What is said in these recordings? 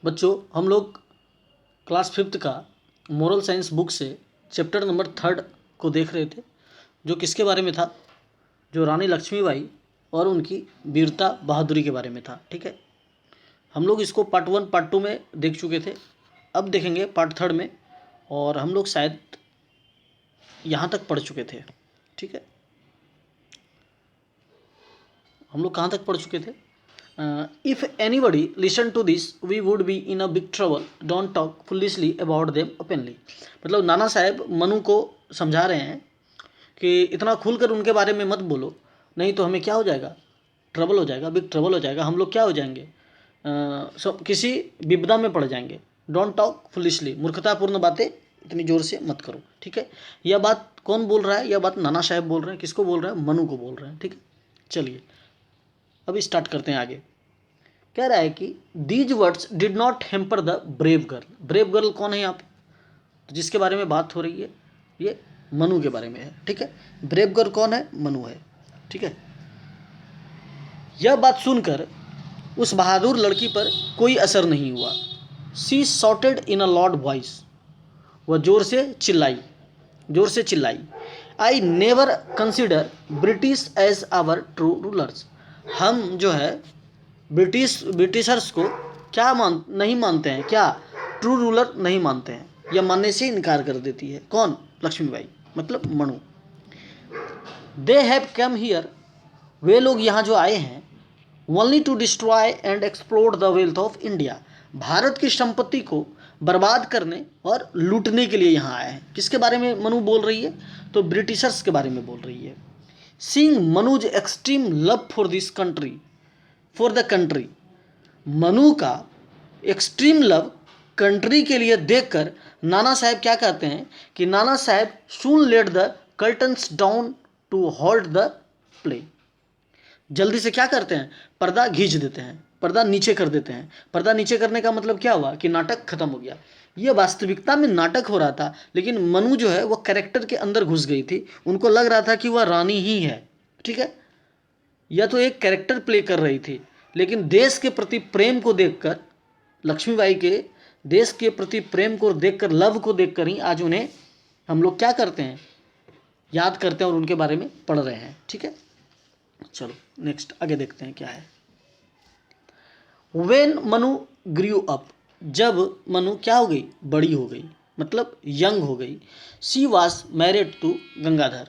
बच्चों, हम लोग क्लास 5th का मोरल साइंस बुक से चैप्टर नंबर 3 को देख रहे थे, जो किसके बारे में था? जो रानी लक्ष्मीबाई और उनकी वीरता बहादुरी के बारे में था। ठीक है, हम लोग इसको पार्ट 1 पार्ट 2 में देख चुके थे। अब देखेंगे पार्ट 3 में, और हम लोग शायद यहाँ तक पढ़ चुके थे। ठीक है, हम लोग कहाँ तक पढ़ चुके थे? If anybody listen to this we would be in a big trouble, don't talk foolishly about them openly. मतलब नाना साहेब मनु को समझा रहे हैं कि इतना खुलकर उनके बारे में मत बोलो, नहीं तो हमें क्या हो जाएगा? ट्रबल हो जाएगा, बिग ट्रबल हो जाएगा। हम लोग क्या हो जाएंगे? सब किसी विपदा में पड़ जाएंगे। डोंट टॉक फुलिशली, मूर्खतापूर्ण बातें इतनी ज़ोर से मत करो। ठीक है, यह बात कौन बोल रहा है? यह बात नाना साहेब बोल रहे हैं। किसको बोल रहे हैं? मनु को बोल रहे हैं। ठीक है, चलिए अब स्टार्ट करते हैं आगे। कह रहा है कि these words did not hamper the brave girl. Brave girl कौन है यहाँ पे? तो जिसके बारे में बात हो रही है ये मनु के बारे में है। ठीक है, ब्रेव गर्ल कौन है? मनु है। ठीक है, यह बात सुनकर उस बहादुर लड़की पर कोई असर नहीं हुआ। She shouted in a loud voice, वह जोर से चिल्लाई, I never consider British as our true rulers. हम जो है ब्रिटिशर्स को क्या नहीं मानते हैं? क्या ट्रू रूलर नहीं मानते हैं? यह मानने से इनकार कर देती है। कौन? लक्ष्मीबाई, मतलब Manu. They have come here, वे लोग यहाँ जो आए हैं, only to destroy and explore the wealth of India, Bharat की संपत्ति को बर्बाद करने और लूटने के लिए यहाँ आए हैं। किसके बारे में मनु बोल रही है? तो ब्रिटिशर्स के बारे में बोल रही है। Seeing Manuj extreme love for this country, for the country, Manu का एक्सट्रीम लव कंट्री के लिए देखकर नाना साहब क्या कहते हैं कि Nana Sahib soon let the curtains down to hold the play. जल्दी से क्या करते हैं? पर्दा खींच देते हैं, पर्दा नीचे कर देते हैं। पर्दा नीचे करने का मतलब क्या हुआ? कि नाटक खत्म हो गया। ये वास्तविकता में नाटक हो रहा था, लेकिन मनु जो है वो कैरेक्टर के अंदर घुस गई थी। उनको लग रहा था कि वह रानी ही है। ठीक है, यह तो एक कैरेक्टर प्ले कर रही थी, लेकिन देश के प्रति प्रेम को देखकर, लक्ष्मीबाई के देश के प्रति प्रेम को देखकर, लव को देखकर ही आज उन्हें हम लोग क्या करते हैं? याद करते हैं और उनके बारे में पढ़ रहे हैं। ठीक है, चलो नेक्स्ट आगे देखते हैं क्या है। वेन मनु ग्रू अप, जब मनु क्या हो गई? बड़ी हो गई, मतलब यंग हो गई। She was married to Gangadhar,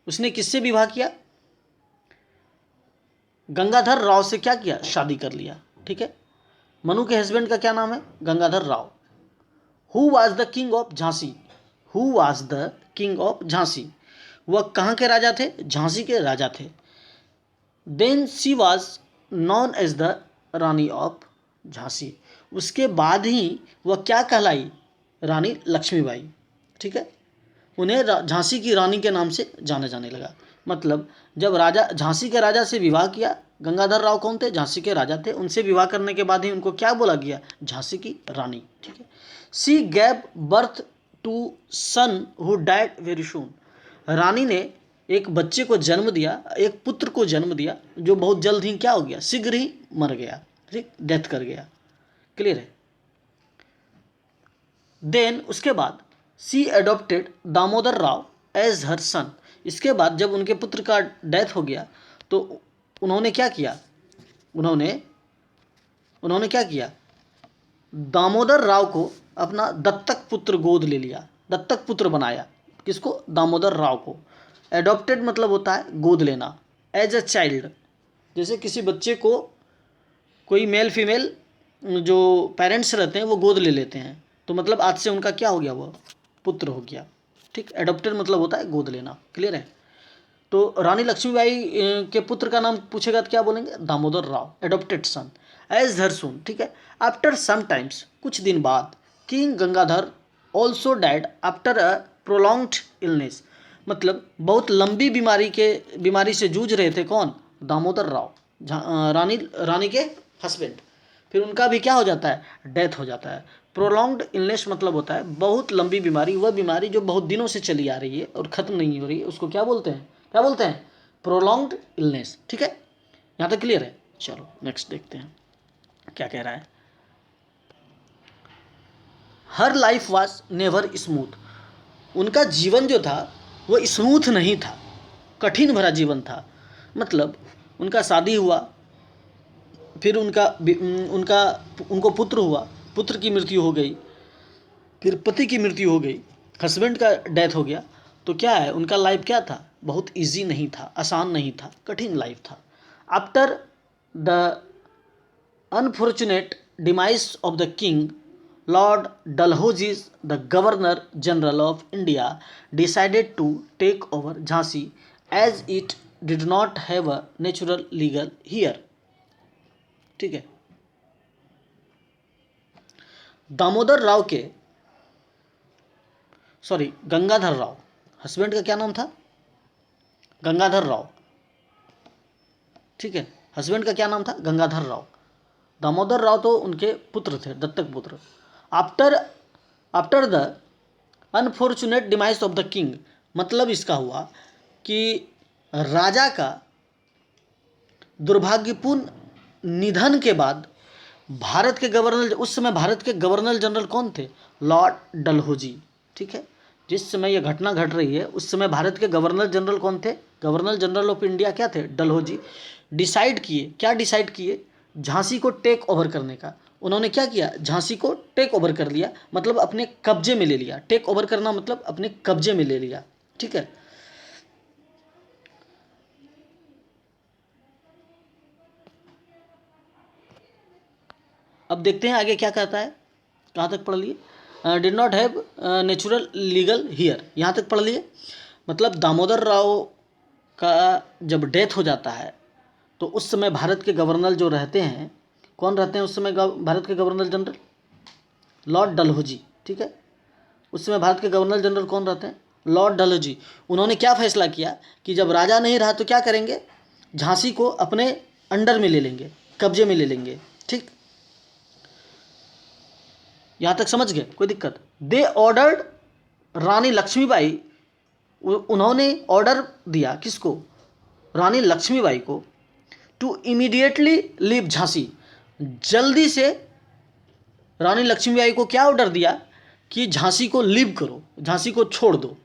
उसने किससे विवाह किया? गंगाधर राव से क्या किया? शादी कर लिया। ठीक है, मनु के हस्बैंड का क्या नाम है? Gangadhar Rao. Who was the king of Jhansi, who was the king of Jhansi, वह कहाँ के राजा थे? झांसी के राजा थे। Then she was known as the Rani of Jhansi, उसके बाद ही वह क्या कहलाई? रानी लक्ष्मीबाई। ठीक है, उन्हें झांसी की रानी के नाम से जाना जाने लगा। मतलब जब राजा झांसी के राजा से विवाह किया, गंगाधर राव कौन थे? झांसी के राजा थे। उनसे विवाह करने के बाद ही उनको क्या बोला गया? झांसी की रानी। ठीक है, she gave birth to son who died very soon, रानी ने एक बच्चे को जन्म दिया, एक पुत्र को जन्म दिया, जो बहुत जल्द ही क्या हो गया? शीघ्र ही मर गया। ठीक, डेथ कर गया। क्लियर है? देन उसके बाद सी एडॉप्टेड दामोदर राव एज हर सन, इसके बाद जब उनके पुत्र का डेथ हो गया तो उन्होंने क्या किया? उन्होंने क्या किया? दामोदर राव को अपना दत्तक पुत्र गोद ले लिया, दत्तक पुत्र बनाया। किसको? दामोदर राव को। एडॉप्टेड मतलब होता है गोद लेना। एज अ चाइल्ड, जैसे किसी बच्चे को कोई मेल फीमेल जो पेरेंट्स रहते हैं वो गोद ले लेते हैं, तो मतलब आज से उनका क्या हो गया? वो पुत्र हो गया। ठीक, एडॉप्टेड मतलब होता है गोद लेना। क्लियर है? तो रानी लक्ष्मीबाई के पुत्र का नाम पूछेगा तो क्या बोलेंगे? दामोदर राव, एडॉप्टेड सन। एज हर सून, ठीक है, आफ्टर सम टाइम्स, कुछ दिन बाद, king Gangadhar also died after a prolonged illness, मतलब बहुत लंबी बीमारी से जूझ रहे थे। कौन? दामोदर राव, रानी के हस्बैंड। फिर उनका भी क्या हो जाता है? डेथ हो जाता है। प्रोलॉन्ग्ड इलनेस मतलब होता है बहुत लंबी बीमारी, वह बीमारी जो बहुत दिनों से चली आ रही है और ख़त्म नहीं हो रही है, उसको क्या बोलते हैं? क्या बोलते हैं? Prolonged illness. ठीक है, यहाँ तक क्लियर है? चलो नेक्स्ट देखते हैं क्या कह रहा है। हर लाइफ वॉज नेवर स्मूथ, उनका जीवन जो था वो स्मूथ नहीं था, कठिन भरा जीवन था। मतलब उनका शादी हुआ, फिर उनका उनको पुत्र हुआ, पुत्र की मृत्यु हो गई, फिर पति की मृत्यु हो गई, हस्बैंड का डेथ हो गया। तो क्या है, उनका लाइफ क्या था, बहुत इजी नहीं था, आसान नहीं था, कठिन लाइफ था। After the unfortunate demise of the king, Lord Dalhousie, the governor general of India, decided to take over Jhansi as it did not have a natural legal heir. ठीक है, दामोदर राव के, सॉरी गंगाधर राव, हस्बैंड का क्या नाम था, गंगाधर राव। ठीक है, हस्बैंड का क्या नाम था, गंगाधर राव। दामोदर राव तो उनके पुत्र थे, दत्तक पुत्र। After after the unfortunate demise of the king, मतलब इसका हुआ कि राजा का दुर्भाग्यपूर्ण निधन के बाद भारत के गवर्नर, उस समय भारत के गवर्नर जनरल कौन थे, लॉर्ड डलहौजी। ठीक है, जिस समय यह घटना घट रही है उस समय भारत के गवर्नर जनरल कौन थे, गवर्नर जनरल ऑफ इंडिया क्या थे, डलहौजी। डिसाइड किए, क्या डिसाइड किए, झांसी को टेक ओवर करने का। उन्होंने क्या किया, झांसी को टेक ओवर कर लिया, मतलब अपने कब्जे में ले लिया। टेक ओवर करना मतलब अपने कब्जे में ले लिया। ठीक है, अब देखते हैं आगे क्या कहता है। कहाँ तक पढ़ लिए, did not have natural legal here, यहाँ तक पढ़ लिए। मतलब दामोदर राव का जब डेथ हो जाता है तो उस समय भारत के गवर्नर जो रहते हैं, कौन रहते हैं उस समय भारत के गवर्नर जनरल, लॉर्ड डलहौजी। ठीक है, उस समय भारत के गवर्नर जनरल कौन रहते हैं, लॉर्ड डलहौजी। उन्होंने क्या फैसला किया कि जब राजा नहीं रहा तो क्या करेंगे, झांसी को अपने अंडर में ले लेंगे, कब्जे में ले लेंगे। ठीक, यहाँ तक समझ गए, कोई दिक्कत। दे ऑर्डर्ड रानी लक्ष्मीबाई, उन्होंने ऑर्डर दिया किसको, रानी लक्ष्मीबाई को, टू इमीडिएटली लीव झांसी, जल्दी से रानी लक्ष्मीबाई को क्या ऑर्डर दिया कि झांसी को लीव करो, झांसी को छोड़ दो।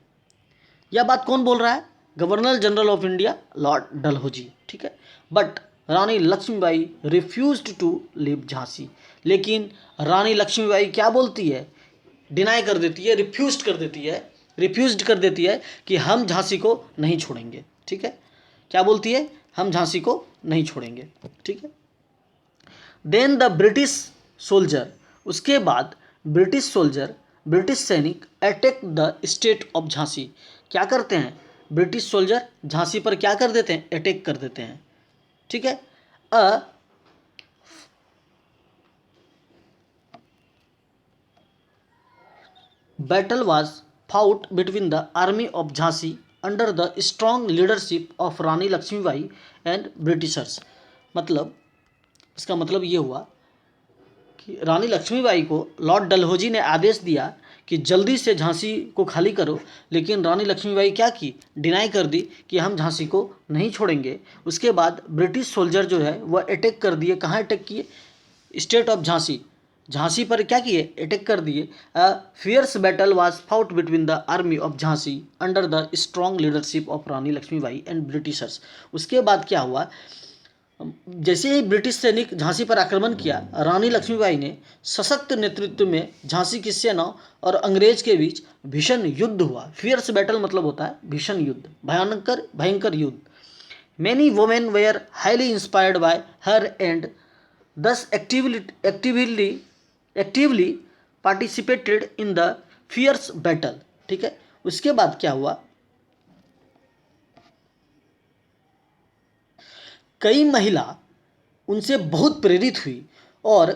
यह बात कौन बोल रहा है, governor general of India Lord Dalhousie. ठीक है, but Rani Lakshmibai refused to leave Jhansi, लेकिन रानी लक्ष्मीबाई क्या बोलती है, डिनाई कर देती है, रिफ्यूज कर देती है कि हम झांसी को नहीं छोड़ेंगे। ठीक है, क्या बोलती है, हम झांसी को नहीं छोड़ेंगे। ठीक है, देन द ब्रिटिश सोल्जर, उसके बाद ब्रिटिश सैनिक attack the state of Jhansi, क्या करते हैं, ब्रिटिश सोल्जर झांसी पर क्या कर देते हैं, अटैक कर देते हैं। ठीक है, a battle was fought between the army of Jhansi under the strong leadership of Rani Lakshmibai and Britishers. मतलब इसका मतलब ये हुआ कि रानी लक्ष्मीबाई को लॉर्ड डलहौजी ने आदेश दिया कि जल्दी से झांसी को खाली करो, लेकिन रानी लक्ष्मीबाई क्या की, डिनाई कर दी कि हम झांसी को नहीं छोड़ेंगे। उसके बाद ब्रिटिश सोल्जर जो है वह अटैक कर दिए, कहाँ अटैक किए, स्टेट ऑफ झांसी, झांसी पर क्या किए, अटैक कर दिए। A fierce battle was fought between the army of Jhansi under the strong leadership of Rani Lakshmibai and Britishers. उसके बाद क्या हुआ, जैसे ही ब्रिटिश सैनिक झांसी पर आक्रमण किया, रानी लक्ष्मीबाई ने सशक्त नेतृत्व में झांसी की सेना और अंग्रेज के बीच भीषण युद्ध हुआ। फियर्स बैटल मतलब होता है भीषण युद्ध, भयंकर युद्ध। Many women were highly inspired by her and thus actively participated in the fierce battle। ठीक है, उसके बाद क्या हुआ, कई महिला उनसे बहुत प्रेरित हुई और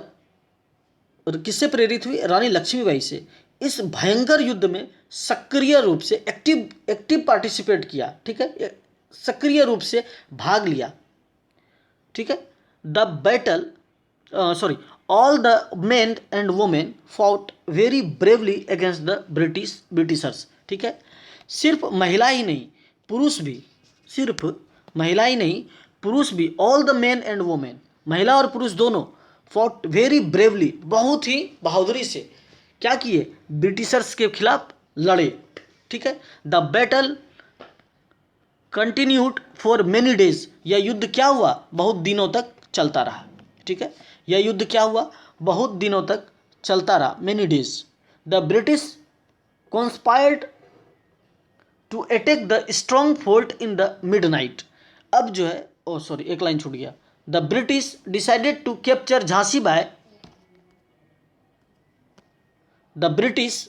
किससे प्रेरित हुई, रानी लक्ष्मीबाई से। इस भयंकर युद्ध में सक्रिय रूप से एक्टिव पार्टिसिपेट किया। ठीक है, सक्रिय रूप से भाग लिया। ठीक है, the battle all the men and women fought very bravely against the Britishers। ठीक है, सिर्फ महिला ही नहीं पुरुष भी, all the men and women, महिला और पुरुष दोनों, fought very bravely, बहुत ही बहादुरी से क्या किए, ब्रिटिशर्स के खिलाफ लड़े। ठीक है, the battle continued for many days, यह युद्ध क्या हुआ, बहुत दिनों तक चलता रहा। ठीक है, यह युद्ध क्या हुआ, बहुत दिनों तक चलता रहा, many days. The British conspired to attack the strong fort in the midnight. अब जो है, ओ सॉरी एक लाइन छूट गया, the British decided to capture Jhansi by the British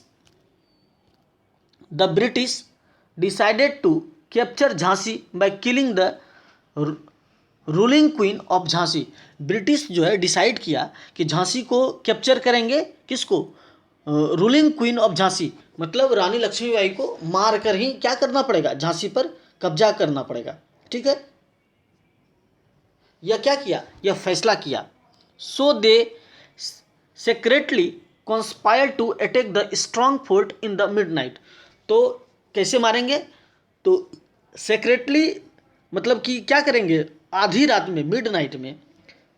decided to capture Jhansi by killing the ruling queen of Jhansi. British जो है decide किया कि झांसी को कैप्चर करेंगे, किसको, रूलिंग क्वीन ऑफ झांसी, मतलब रानी लक्ष्मीबाई को मार कर ही क्या करना पड़ेगा, झांसी पर कब्जा करना पड़ेगा। ठीक है, यह क्या किया, यह फैसला किया। So they secretly conspire to attack the strong fort in the midnight. तो कैसे मारेंगे, तो सेक्रेटली मतलब कि क्या करेंगे, आधी रात में, मिडनाइट में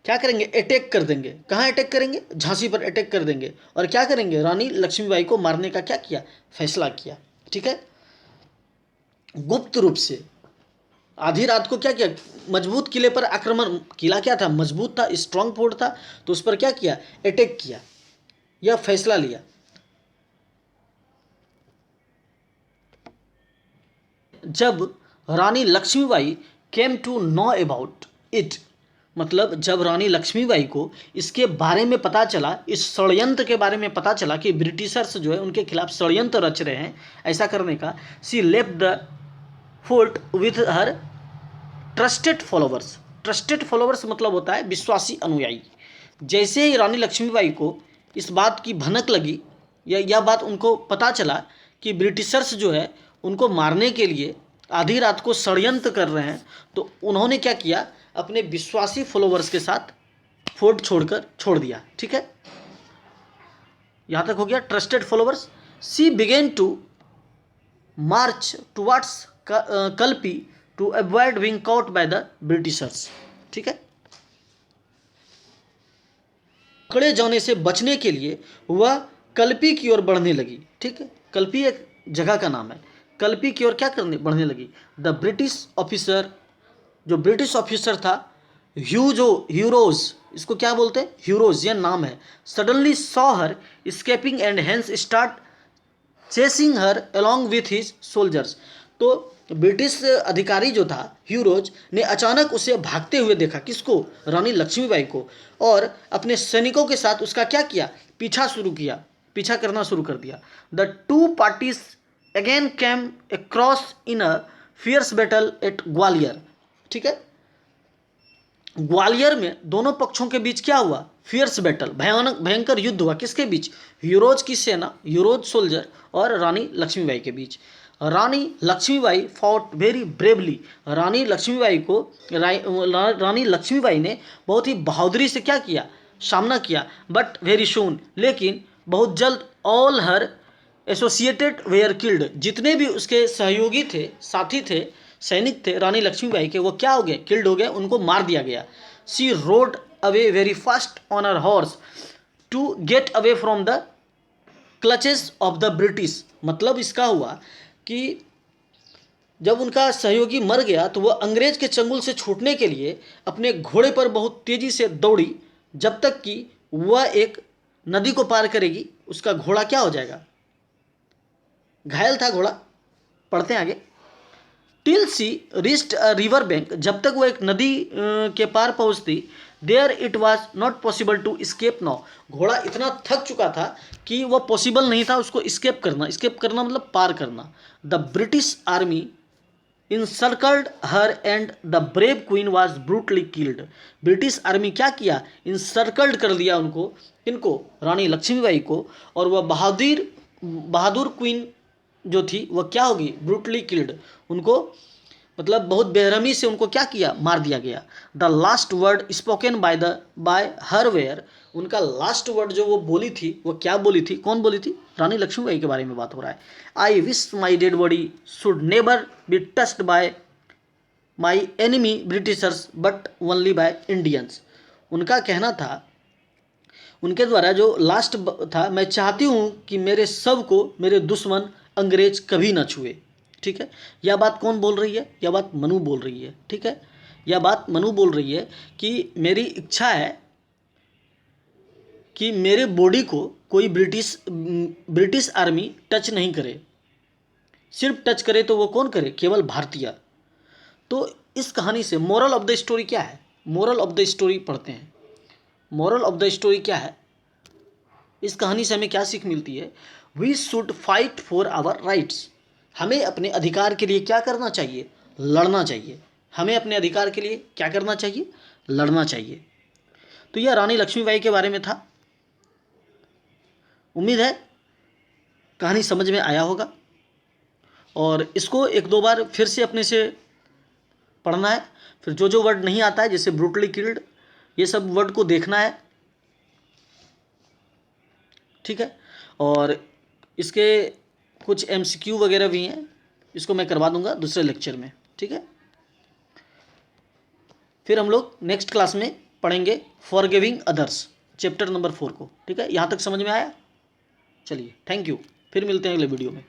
क्या करेंगे, अटैक कर देंगे। कहाँ अटैक करेंगे, झांसी पर अटैक कर देंगे, और क्या करेंगे, रानी लक्ष्मीबाई को मारने का क्या किया, फैसला किया। ठीक है, गुप्त रूप से आधी रात को क्या किया, मजबूत किले पर आक्रमण, किला क्या था, मजबूत था, स्ट्रांग फोर्ट था, तो उस पर क्या किया, अटैक किया, यह फैसला लिया। जब रानी Lakshmibai came to know about it, मतलब जब रानी लक्ष्मीबाई को इसके बारे में पता चला, इस षड्यंत्र के बारे में पता चला कि ब्रिटिशर्स जो है उनके खिलाफ षड्यंत्र रच रहे हैं ऐसा करने का, she left the fort with her trusted followers. Trusted followers मतलब होता है विश्वासी अनुयायी। जैसे ही रानी लक्ष्मीबाई को इस बात की भनक लगी, या यह बात उनको पता चला कि ब्रिटिशर्स जो है उनको मारने के लिए आधी रात को षड्यंत्र कर रहे हैं, तो उन्होंने क्या किया, अपने विश्वासी फॉलोवर्स के साथ फोर्ट छोड़ दिया। ठीक है, यहाँ तक हो गया trusted followers. She began to march towards Kalpi to avoid being caught by the Britishers. ठीक है, पकड़े जाने से बचने के लिए वह कल्पी की ओर बढ़ने लगी। ठीक है, कल्पी एक जगह का नाम है, कल्पी की ओर क्या करने बढ़ने लगी। द ब्रिटिश ऑफिसर, जो ब्रिटिश ऑफिसर था, ह्यूरोज, इसको क्या बोलते हैं, ह्यूरोज, यह नाम है, suddenly saw her escaping and hence start chasing her along with his soldiers. तो ब्रिटिश अधिकारी जो था ह्यूरोज ने अचानक उसे भागते हुए देखा, किसको, रानी लक्ष्मीबाई को, और अपने सैनिकों के साथ उसका क्या किया, पीछा करना शुरू कर दिया। The two parties again came across in a fierce battle at Gwalior. ठीक है, ग्वालियर में दोनों पक्षों के बीच क्या हुआ, फियर्स बैटल, भयंकर युद्ध हुआ, किसके बीच, ह्यूरोज की सेना, ह्यूरोज सोल्जर और रानी लक्ष्मीबाई के बीच। रानी लक्ष्मीबाई फॉट वेरी ब्रेवली, रानी लक्ष्मीबाई ने बहुत ही बहादुरी से क्या किया, सामना किया। बट वेरी सून, लेकिन बहुत जल्द, all her associated where killed, जितने भी उसके सहयोगी थे, साथी थे, सैनिक थे रानी लक्ष्मीबाई के, वो क्या हो गए, किल्ड हो गए, उनको मार दिया गया। She rode away very fast on her horse to get away from the clutches of the British. मतलब इसका हुआ कि जब उनका सहयोगी मर गया तो वह अंग्रेज के चंगुल से छूटने के लिए अपने घोड़े पर बहुत तेजी से दौड़ी, जब तक कि वह एक नदी को पार करेगी, उसका घोड़ा क्या हो जाएगा, घायल था घोड़ा। पढ़ते हैं आगे। Till she reached a river bank, जब तक वो एक नदी के पार पहुंचती, there it was not possible to escape now, घोड़ा इतना थक चुका था कि वह पॉसिबल नहीं था उसको स्केप करना मतलब पार करना। The British army इंसर्कल्ड her and the brave queen was brutally killed. British army क्या किया, इंसर्कल्ड कर दिया उनको, इनको, रानी लक्ष्मीबाई को, और वह बहादुर क्वीन जो थी वह क्या होगी, ब्रूटली किल्ड, उनको मतलब बहुत बेरहमी से उनको क्या किया, मार दिया गया। The last word spoken by her were, उनका लास्ट वर्ड जो वो बोली थी, वो क्या बोली थी, कौन बोली थी, रानी लक्ष्मीबाई के बारे में बात हो रहा है। I wish my dead body should never be touched bye my enemy Britishers but only by Indians. उनका कहना था, उनके द्वारा जो लास्ट था, मैं चाहती हूँ कि मेरे सब को मेरे दुश्मन अंग्रेज कभी ना छुए। ठीक है, यह बात कौन बोल रही है? यह बात मनु बोल रही है। ठीक है, यह बात मनु बोल रही है कि मेरी इच्छा है कि मेरे बॉडी को कोई ब्रिटिश आर्मी टच नहीं करे। सिर्फ टच करे तो वो कौन करे? केवल भारतीय। तो इस कहानी से मोरल ऑफ द स्टोरी क्या है? मोरल ऑफ द स्टोरी पढ़ते हैं। मोरल ऑफ द स्टोरी क्या है? इस कहानी से हमें क्या सीख मिलती है? We should fight for our rights. हमें अपने अधिकार के लिए क्या करना चाहिए? लड़ना चाहिए। हमें अपने अधिकार के लिए क्या करना चाहिए? लड़ना चाहिए। तो यह रानी लक्ष्मीबाई के बारे में था। उम्मीद है कहानी समझ में आया होगा, और इसको एक दो बार फिर से अपने से पढ़ना है। फिर जो जो वर्ड नहीं आता है, जैसे ब्रूटली किल्ड, ये सब वर्ड को देखना है। ठीक है, और इसके कुछ MCQ वगैरह भी हैं, इसको मैं करवा दूंगा दूसरे लेक्चर में। ठीक है, फिर हम लोग नेक्स्ट क्लास में पढ़ेंगे फॉरगिविंग अदर्स, चैप्टर नंबर 4 को। ठीक है, यहाँ तक समझ में आया? चलिए, थैंक यू। फिर मिलते हैं अगले वीडियो में।